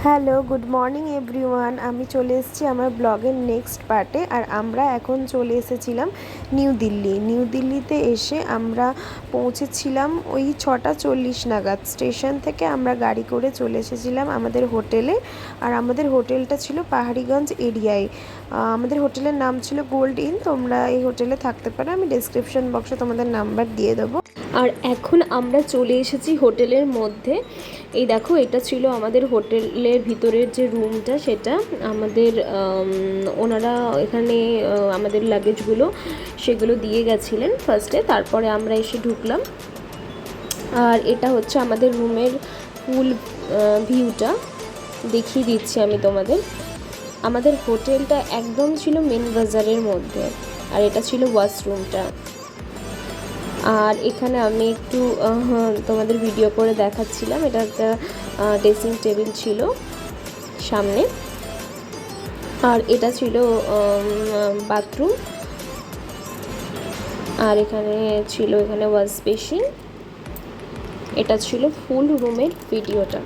Hello, good morning everyone. আমি চলে এসেছি আমার ব্লগের নেক্সট পার্টে। আর আমরা এখন চলে এসেছিলাম নিউ দিল্লি। নিউ দিল্লিতে এসে আমরা পৌঁছেছিলাম ওই 6:40 নাগাদ। স্টেশন থেকে আমরা গাড়ি করে চলে এসেছিলাম আমাদের হোটেলে। আর আমাদের হোটেলটা ছিল পাহাড়িগঞ্জ এরিয়ায়। আমাদের হোটেলের নাম ছিল গোল্ড ইন। তোমরা এই হোটেলে থাকতে পারো, আমি ডেসক্রিপশন বক্সে তোমাদের নাম্বার দিয়ে দেবো। আর এখন আমরা চলে এসেছি হোটেলের মধ্যে। এই দেখো, এটা ছিল আমাদের হোটেলের ভিতরের যে রুমটা, সেটা আমাদের ওনারা এখানে আমাদের লাগেজগুলো সেগুলো দিয়ে গেছিলেন ফার্স্টে, তারপরে আমরা এসে ঢুকলাম। আর এটা হচ্ছে আমাদের রুমের ফুল ভিউটা দেখিয়ে দিচ্ছি আমি তোমাদের। আমাদের হোটেলটা একদম ছিল মেন বাজারের মধ্যে। আর এটা ছিল ওয়াশরুমটা। আর এখানে আমি একটু তোমাদের ভিডিও করে দেখাচ্ছিলাম। এটা একটা ড্রেসিং টেবিল ছিল সামনে। আর এটা ছিল বাথরুম। আর এখানে ওয়াশ বেসিন। এটা ছিল ফুল রুমের ভিডিওটা।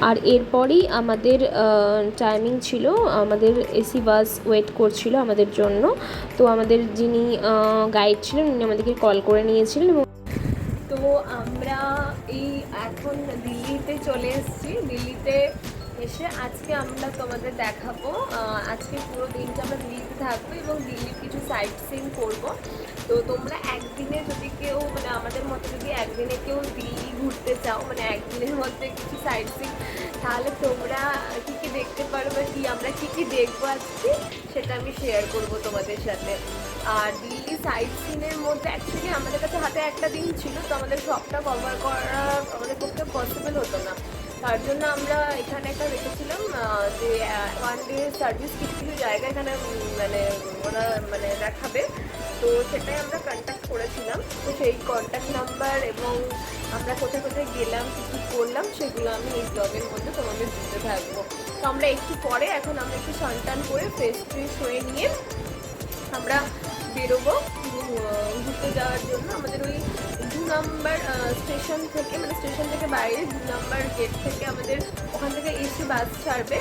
আর এরপরই আমাদের টাইমিং ছিল, আমাদের এসি বাস ওয়েট করছিল আমাদের জন্য। তো আমাদের যিনি গাইড ছিলেন উনি আমাদেরকে কল করে নিয়েছিলেন। এবং তো আমরা এখন দিল্লিতে চলে এসেছি। দিল্লিতে এসে আজকে আমরা তোমাদের দেখাবো, আজকে পুরো দিনটা আমরা দিল্লিতে থাকবো এবং দিল্লির কিছু সাইট সিন করবো। তো তোমরা একদিনে যদি কেউ আমাদের মতো যদি একদিনে কেউ দিল্লি ঘুরতে চাও, একদিনের মধ্যে কিছু সাইট সিন, তাহলে তোমরা কী কী দেখতে পারো বা আমরা কী দেখবো আজকে, সেটা আমি শেয়ার করবো তোমাদের সাথে। আর দিল্লি সাইট সিনের মধ্যে অ্যাকচুয়ালি আমাদের কাছে হাতে একটা দিন ছিল, তো আমাদের সবটা কভার করা আমাদের পক্ষে পসিবল হতো না। তার জন্য আমরা এখানে একটা রেখেছিলাম যে 1 ডে সার্ভিস কিছু কিছু জায়গা এখানে ওরা দেখাবে। তো সেটাই আমরা কন্ট্যাক্ট করেছিলাম। তো সেই কন্ট্যাক্ট নাম্বার এবং আমরা কোথায় কোথায় গেলাম, কী কী করলাম, সেগুলো আমি এই ব্লগের মধ্যে তোমাদের দিতে থাকবো। তো আমরা একটু পরে এখন আমরা একটু স্নান করে ফ্রেশ হয়ে নিয়ে আমরা বেরোবো ঘুরতে যাওয়ার জন্য। আমাদের ওই 2 নম্বর স্টেশন থেকে স্টেশন থেকে বাইরে 2 নম্বর গেট থেকে আমাদের ওখান থেকে এসি বাস ছাড়বে।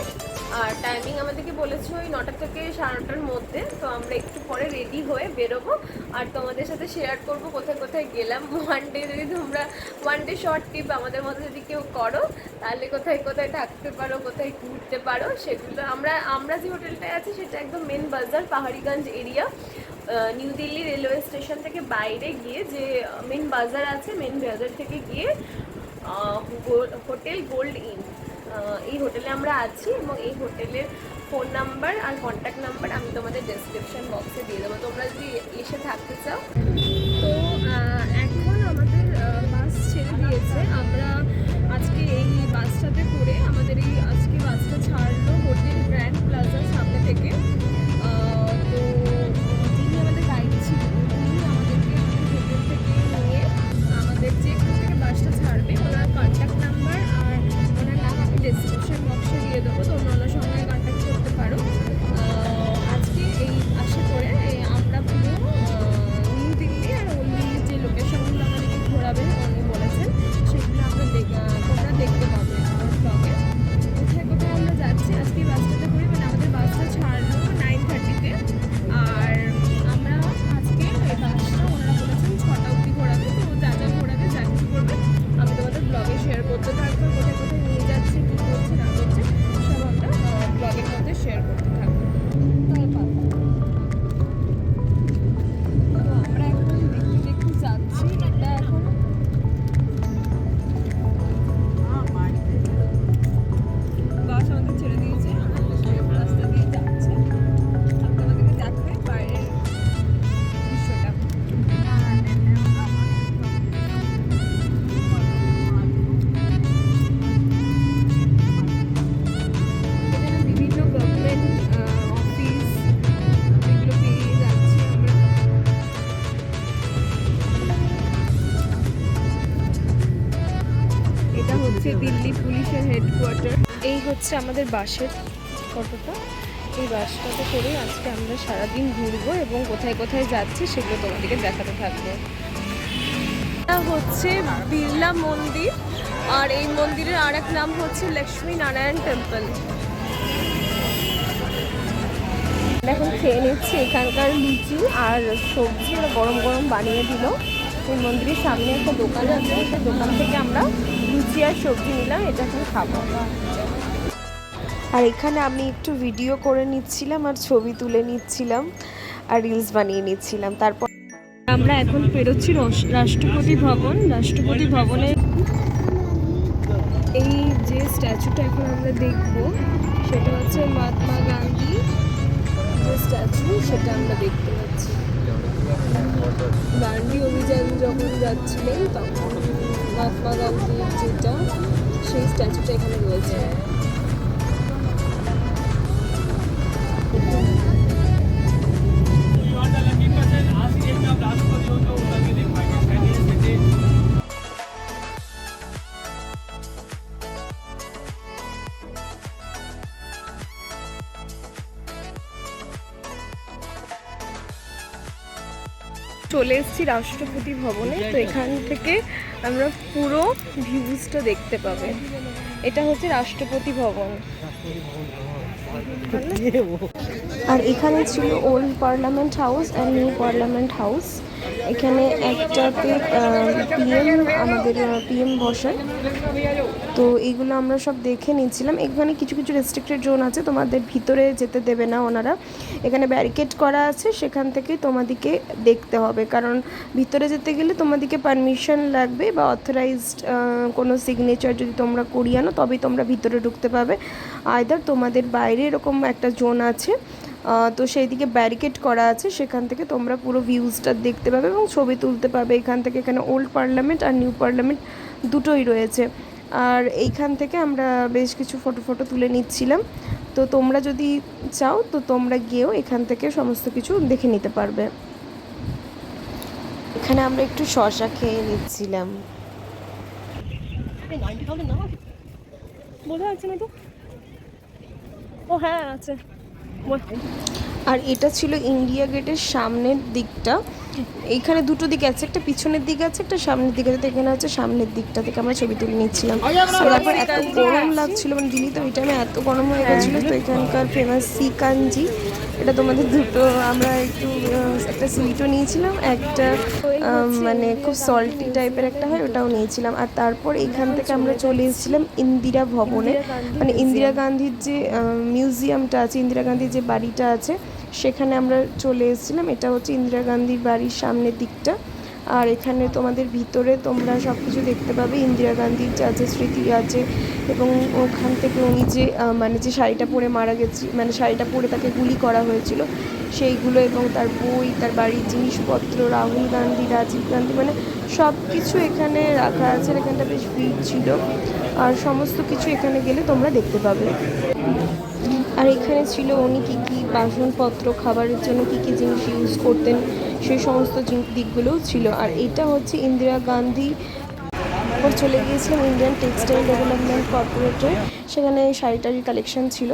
আর টাইমিং আমাদেরকে বলেছে ওই 9টা থেকে 9:30টার মধ্যে। তো আমরা একটু পরে রেডি হয়ে বেরোবো আর তোমাদের সাথে শেয়ার করবো কোথায় কোথায় গেলাম। যদি তোমরা 1 ডে শর্ট ট্রিপ আমাদের মধ্যে যদি কেউ করো, তাহলে কোথায় কোথায় থাকতে পারো, কোথায় ঘুরতে পারো, সেগুলো আমরা যে হোটেলটায় আছি সেটা একদম মেন বাজার Paharganj area. New Delhi railway station থেকে বাইরে গিয়ে যে মেন বাজার আছে, মেন বাজার থেকে গিয়ে হোটেল গোল্ড ইন, এই হোটেলে আমরা আছি। এবং এই হোটেলের ফোন নাম্বার আর কন্ট্যাক্ট নাম্বার আমি তোমাদের ডেসক্রিপশন বক্সে দিয়ে দেবো, তোমরা যদি এসে থাকতে চাও। তো এখন আমাদের বাস ছেড়ে দিয়েছে। আমরা আজকে এই বাসটাতে করে আমাদের আজকে বাসটা ছাড়লো হোটেল গ্র্যান্ড প্লাজার সামনে থেকে। তো যিনি আমাদের গাইড ছিলেন উনি আমাদেরকে আমাদের হোটেল থেকে নিয়ে আমাদের যেখান থেকে বাসটা ছাড়বে ওনার কন্ট্যাক্ট নাম্বার আর ওনার নাম আমি ডেসক্রিপশন বক্সে দিয়ে দেবো, তো ওনার সঙ্গে কন্ট্যাক্ট করতে পারো। আজকে এই বাসে করে আমরা পুরো নিউ দিল্লি আর ওল্ড দিল্লির যে লোকেশনগুলো আমাদেরকে ঘোরাবেন উনি বলেছেন, সেগুলো আমরা তোমরা দেখতে পাবে আমার ব্লগে। কোথায় কোথায় আমরা যাচ্ছি আজকে বাসটাতে করে, আমাদের বাসটা ছাড়লো 9:30-তে। আর আমরা আজকে এই বাসটা ওনারা বলেছেন 6টা অবধি ঘোরাবে। তো যা যা ঘোরাবে, যা কিছু করবে আমি তোমাদের ব্লগে শেয়ার করতে থাকবো। কোথায় কোথায় নিয়ে যাচ্ছে, কী করছে না করছে, সব আমরা ব্লগের মধ্যে শেয়ার করতে থাকবো। তো আমরা এখন দেখতে দেখতে যাচ্ছি। এটা এখন বাস আমাদের ছেড়ে দিয়েছে, রাস্তা দিয়ে যাচ্ছে। তোমাদেরকে দেখায় বাইরের দৃশ্যটা। এখানে বিভিন্ন গভর্নমেন্ট অফিস এগুলো পেয়ে যাচ্ছি আমরা। এটা হচ্ছে দিল্লি পুলিশের হেডকোয়ার্টার। এই হচ্ছে আমাদের বাসের ফটোটা। এই বাসটাতে করে আজকে আমরা সারাদিন ঘুরবো এবং কোথায় কোথায় যাচ্ছি সেগুলো তোমাদেরকে দেখাতে থাকবো। এটা হচ্ছে বিড়লা মন্দির। আর এই মন্দিরের আর এক নাম হচ্ছে লক্ষ্মী নারায়ণ টেম্পল। এখন খেয়ে নিচ্ছি এখানকার লুচি আর সবজি, ওরা গরম গরম বানিয়ে দিল। এই মন্দিরের সামনে একটা দোকান আছে, সেই দোকান থেকে আমরা লুচি আর সবজি নিলাম, এটা এখন খাবো। আর এখানে আমি একটু ভিডিও করে নিচ্ছিলাম আর ছবি তুলে নিচ্ছিলাম আর রিলস বানিয়ে নিচ্ছিলাম। তারপর আমরা এখন পেরোচ্ছি রাষ্ট্রপতি ভবন। রাষ্ট্রপতি ভবনে এই যে স্ট্যাচুটা এখন আমরা দেখব সেটা হচ্ছে মহাত্মা গান্ধী যে স্ট্যাচু, সেটা আমরা দেখতে পাচ্ছি। দান্ডি অভিযান যখন যাচ্ছিলেন তখন মহাত্মা গান্ধীর যেটা, সেই স্ট্যাচুটা এখানে রয়েছে। চলে এসেছি রাষ্ট্রপতি ভবনে। তো এখান থেকে আমরা পুরো ভিউজটা দেখতে পাবে। এটা হচ্ছে রাষ্ট্রপতি ভবন। আর এখানে ছিল ওল্ড পার্লামেন্ট হাউস আর নিউ পার্লামেন্ট হাউস। এখানে একটাতে আমাদের পিএম বসেন। তো এইগুলো আমরা সব দেখে নিচ্ছিলাম। এখানে কিছু কিছু রেস্ট্রিক্টেড জোন আছে, তোমাদের ভিতরে যেতে দেবে না ওনারা। এখানে ব্যারিকেড করা আছে, সেখান থেকে তোমাদেরকে দেখতে হবে, কারণ ভিতরে যেতে গেলে তোমাদেরকে পারমিশন লাগবে বা অথরাইজড কোনো সিগনেচার যদি তোমরা করিয়ে আনো তবেই তোমরা ভিতরে ঢুকতে পাবে। আইদার তোমাদের বাইরে এরকম একটা জোন আছে, তো সেই দিকে ব্যারিকেড করা আছে, সেখান থেকে তোমরা পুরো ভিউজটা দেখতে পাবে এবং ছবি তুলতে পারবে এখান থেকে। এখানে ওল্ড পার্লামেন্ট আর নিউ পার্লামেন্ট দুটোই রয়েছে। আর এইখান থেকে আমরা বেশ কিছু ফটো তুলে নিচ্ছিলাম। তো তোমরা যদি চাও তো তোমরা গিয়েও এখান থেকে সমস্ত কিছু দেখে নিতে পারবে। এখানে আমরা একটু শসা খেয়ে নিচ্ছিলাম। বোঝা যাচ্ছে না তো? ও হ্যাঁ আছে। আর এটা ছিল ইন্ডিয়া গেটের সামনের দিকটা। এইখানে দুটো দিক আছে, একটা পিছনের দিক আছে, একটা সামনের দিক আছে। তো এখানে হচ্ছে সামনের দিকটা থেকে আমরা ছবি তুলে নিচ্ছিলাম। তারপর এত গরম লাগছিল, মানে দিল্লি তো ওই টাইমে এত গরম হয়ে গেছিলো। তো এখানকার ফেমাস সিকাঞ্জি, এটা তোমাদের দুটো আমরা একটু একটা সুইটও নিয়েছিলাম, একটা মানে খুব সল্টি টাইপের একটা হয়, ওটাও নিয়েছিলাম। আর তারপর এখান থেকে আমরা চলে এসেছিলাম ইন্দিরা ভবনে, মানে ইন্দিরা গান্ধীর যে মিউজিয়ামটা আছে, ইন্দিরা গান্ধীর যে বাড়িটা আছে সেখানে আমরা চলে এসেছিলাম। এটা হচ্ছে ইন্দিরা গান্ধীর বাড়ির সামনের দিকটা। আর এখানে তোমাদের ভিতরে তোমরা সব কিছু দেখতে পাবে, ইন্দিরা গান্ধীর যা যা স্মৃতি আছে এবং ওখান থেকে উনি যে মানে যে শাড়িটা পরে মারা গেছে, মানে শাড়িটা পরে তাকে গুলি করা হয়েছিল সেইগুলো, এবং তার বই, তার বাড়ির জিনিসপত্র, রাহুল গান্ধী, রাজীব গান্ধী, মানে সব কিছু এখানে রাখা আছে। এখানটা বেশ ভিড় ছিল, আর সমস্ত কিছু এখানে গেলে তোমরা দেখতে পাবে। আর এখানে ছিল উনি কী কী বাসনপত্র, খাবারের জন্য কী কী জিনিস ইউজ করতেন সেই সমস্ত দিকগুলোও ছিল। আর এটা হচ্ছে ইন্দিরা গান্ধী। চলে গিয়েছিলাম ইন্ডিয়ান টেক্সটাইল ডেভেলপমেন্ট কর্পোরেটে, সেখানে শাড়ি কালেকশন ছিল।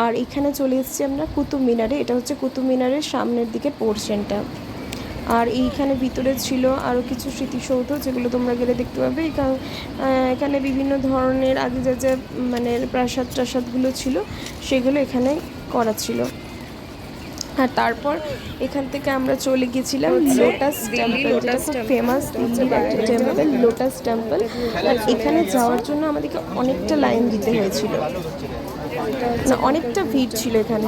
আর এখানে চলে এসেছি আমরা কুতুব মিনারে। এটা হচ্ছে কুতুব মিনারের সামনের দিকের পোর্শনটা। আর এইখানে ভিতরে ছিল আরও কিছু স্মৃতিসৌধ, যেগুলো তোমরা গেলে দেখতে পাবে। এখানে বিভিন্ন ধরনের আগে যা মানে প্রাসাদগুলো ছিল সেগুলো এখানে করা ছিল। আর তারপর এখান থেকে আমরা চলে গেছিলাম লোটাস টেম্পল, যেটা খুব ফেমাস টেম্পল, লোটাস টেম্পল। আর এখানে যাওয়ার জন্য আমাদেরকে অনেকটা লাইন দিতে হয়েছিল, অনেকটা ভিড় ছিল এখানে।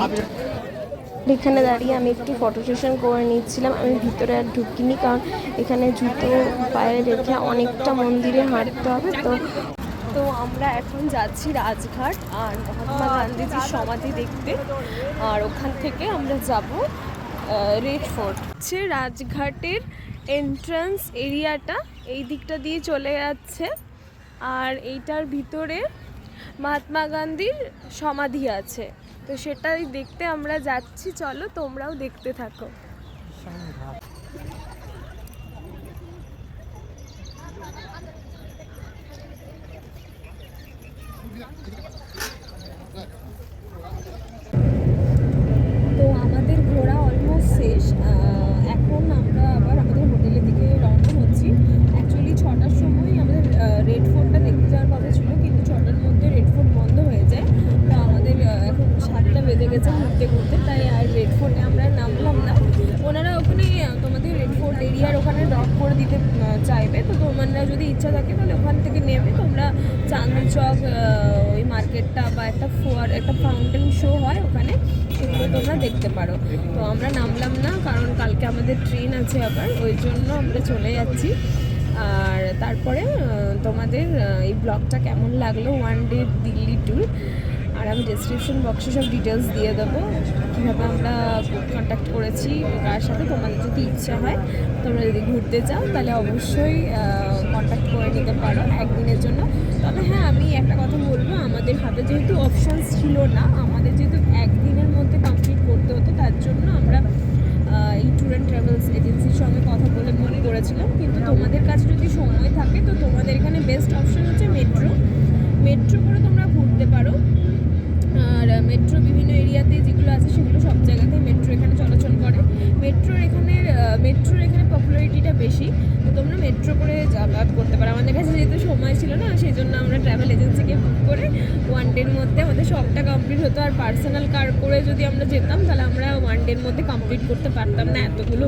এখানে দাঁড়িয়ে আমি একটু ফটো সেশন করে নিচ্ছিলাম। আমি ভিতরে আর ঢুকিনি, কারণ এখানে জুতো পায়ে রেখে অনেকটা মন্দিরে হাঁটতে হবে। তো আমরা এখন যাচ্ছি রাজঘাট আর মহাত্মা গান্ধীজির সমাধি দেখতে, আর ওখান থেকে আমরা যাব রেড ফোর্ট। হচ্ছে রাজঘাটের এন্ট্রান্স এরিয়াটা এই দিকটা দিয়ে চলে যাচ্ছে, আর এইটার ভিতরে মহাত্মা গান্ধীর সমাধি আছে। তো সেটাই দেখতে আমরা যাচ্ছি, চলো তোমরাও দেখতে থাকো। তো আমাদের ঘোরা অলমোস্ট শেষ। এখন আমরা আবার আমাদের হোটেলের দিকে রওনা হচ্ছি। অ্যাকচুয়ালি 6টার সময় আমাদের রেড ফোর্টটা দেখতে করে দিতে চাইবে, তো তোমরা যদি ইচ্ছা থাকে তাহলে ওখান থেকে নেবে। তোমরা চাঁদনি চক ওই মার্কেটটা বা একটা একটা ফাউন্টেন শো হয় ওখানে, সেগুলো তোমরা দেখতে পারো। তো আমরা নামলাম না, কারণ কালকে আমাদের ট্রেন আছে আবার, ওই জন্য আমরা চলে যাচ্ছি। আর তারপরে তোমাদের এই ব্লগটা কেমন লাগলো, ওয়ান ডে দিল্লি ট্যুর, আর আমি ডেসক্রিপশন বক্সে সব ডিটেলস দিয়ে দেবো কীভাবে আমরা কন্ট্যাক্ট করেছি কার সাথে। তোমাদের যদি ইচ্ছা হয়, তোমরা যদি ঘুরতে চাও তাহলে অবশ্যই কন্ট্যাক্ট করে নিতে পারো একদিনের জন্য। তবে হ্যাঁ, আমি একটা কথা বলবো, আমাদের হাতে যেহেতু অপশানস ছিল না, আমাদের যেহেতু একদিনের মধ্যে কমপ্লিট করতে হতো, তার জন্য আমরা এই ট্যুর অ্যান্ড ট্রাভেলস এজেন্সির সঙ্গে কথা বলে বুক করেছিলাম। কিন্তু তোমাদের কাছে যদি সময় থাকে তো তোমাদের এখানে বেস্ট অপশন হচ্ছে মেট্রো করে তোমরা ঘুরতে পারো। আর মেট্রো বিভিন্ন এরিয়াতে যেগুলো আছে সেগুলো সব জায়গাতেই মেট্রো এখানে চলাচল করে। মেট্রোর এখানে পপুলারিটিটা বেশি, তো তোমরা মেট্রো করে যাতায়াত করতে পারো। আমাদের কাছে যেহেতু সময় ছিল না, সেই জন্য আমরা ট্রাভেল এজেন্সিকে বুক করে ওয়ান ডের মধ্যে আমাদের সবটা কমপ্লিট হতো। আর পার্সোনাল কার করে যদি আমরা যেতাম তাহলে আমরা ওয়ান ডের মধ্যে কমপ্লিট করতে পারতাম না এতগুলো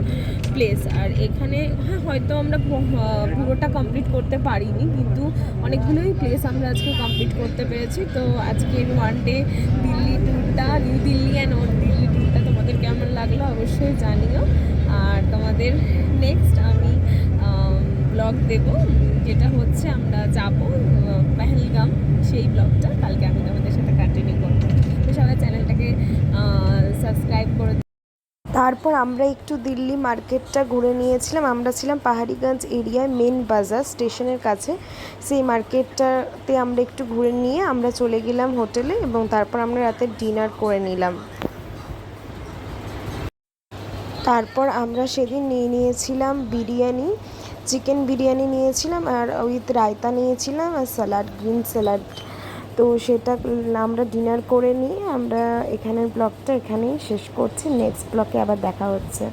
প্লেস। আর এখানে হ্যাঁ, হয়তো আমরা পুরোটা কমপ্লিট করতে পারিনি, কিন্তু অনেকগুলোই প্লেস আমরা আজকে কমপ্লিট করতে পেরেছি। তো আজকের ওয়ান ডে দিল্লি ট্যুরটা, new Delhi and old Delhi ট্যুরটা তোমাদের কেমন লাগলো অবশ্যই জানিও। আর তোমাদের নেক্সট আমি ব্লগ দেব, যেটা হচ্ছে আমরা যাব পেহেলগাম, সেই ব্লগটা কালকে আমি তোমাদের সাথে কন্টিনিউ করবো। তো সবাই চ্যানেলটাকে সাবস্ক্রাইব করে। তারপর আমরা একটু দিল্লি মার্কেটটা ঘুরে নিয়েছিলাম। আমরা ছিলাম পাহাড়িগঞ্জ এরিয়ায়, মেন বাজার স্টেশনের কাছে। সেই মার্কেটটাতে আমরা একটু ঘুরে নিয়ে আমরা চলে গেলাম হোটেলে, এবং তারপর আমরা রাতে ডিনার করে নিলাম। তারপর আমরা সেদিন নিয়েছিলাম বিরিয়ানি, চিকেন বিরিয়ানি নিয়েছিলাম, আর উইথ রায়তা নিয়েছিলাম, আর স্যালাড, গ্রিন স্যালাড। তো সেটা আমরা ডিনার করে নিয়ে আমরা এখানের ব্লগটা এখানেই শেষ করছি। নেক্সট ব্লগে আবার দেখা হচ্ছে।